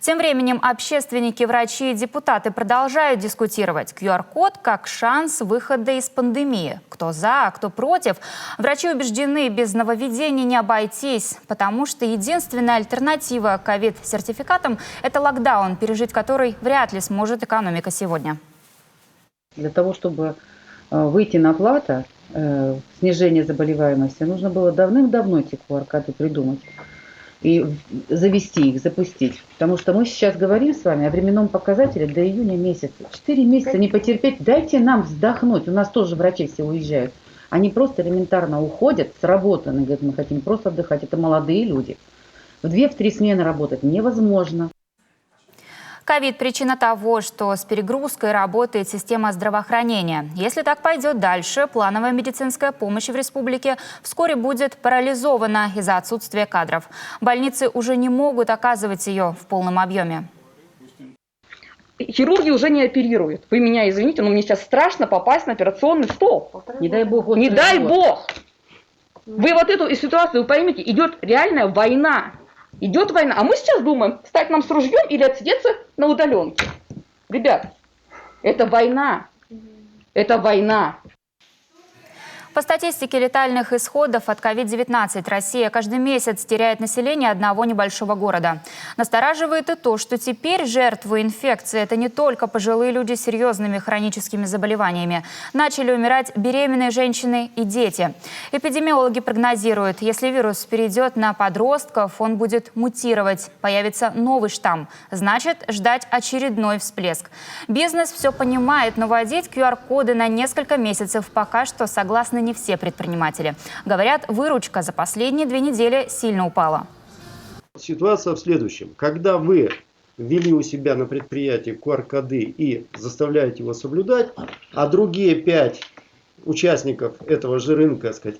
Тем временем общественники, врачи и депутаты продолжают дискутировать. QR-код как шанс выхода из пандемии. Кто за, кто против. Врачи убеждены, без нововведений не обойтись, потому что единственная альтернатива ковид-сертификатам – это локдаун, пережить который вряд ли сможет экономика сегодня. Для того, чтобы выйти на плато, снижение заболеваемости, нужно было давным-давно эти QR-коды придумать и завести их, запустить. Потому что мы сейчас говорим с вами о временном показателе до июня месяца. 4 месяца не потерпеть, дайте нам вздохнуть. У нас тоже врачи все уезжают. Они просто элементарно уходят с работы. Они говорят, мы хотим просто отдыхать. Это молодые люди. В 2-3 смены работать невозможно. Ковид – причина того, что с перегрузкой работает система здравоохранения. Если так пойдет дальше, плановая медицинская помощь в республике вскоре будет парализована из-за отсутствия кадров. Больницы уже не могут оказывать ее в полном объеме. Хирурги уже не оперируют. Вы меня извините, но мне сейчас страшно попасть на операционный стол. Не дай бог. Не дай бог. Вы вот эту ситуацию поймите, идет реальная война. Идет война. А мы сейчас думаем, стать нам с ружьем или отсидеться на удаленке. Ребят, это война. Это война. По статистике летальных исходов от COVID-19 Россия каждый месяц теряет население одного небольшого города. Настораживает и то, что теперь жертвы инфекции – это не только пожилые люди с серьезными хроническими заболеваниями. Начали умирать беременные женщины и дети. Эпидемиологи прогнозируют, если вирус перейдет на подростков, он будет мутировать, появится новый штамм. Значит, ждать очередной всплеск. Бизнес все понимает, но вводить QR-коды на несколько месяцев пока что согласны не все предприниматели. Говорят, выручка за последние 2 недели сильно упала. Ситуация в следующем. Когда вы ввели у себя на предприятии QR-коды и заставляете его соблюдать, а другие 5 участников этого же рынка, сказать,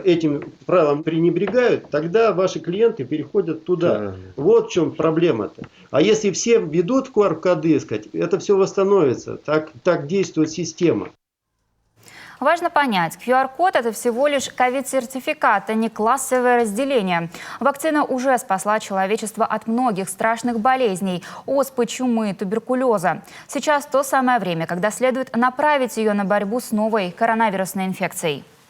этим правилам пренебрегают, тогда ваши клиенты переходят туда. Вот в чем проблема-то. А если все ведут QR-коды, сказать, это все восстановится. Так действует система. Важно понять, QR-код – это всего лишь ковид-сертификат, а не классовое разделение. Вакцина уже спасла человечество от многих страшных болезней – оспы, чумы, туберкулеза. Сейчас то самое время, когда следует направить ее на борьбу с новой коронавирусной инфекцией.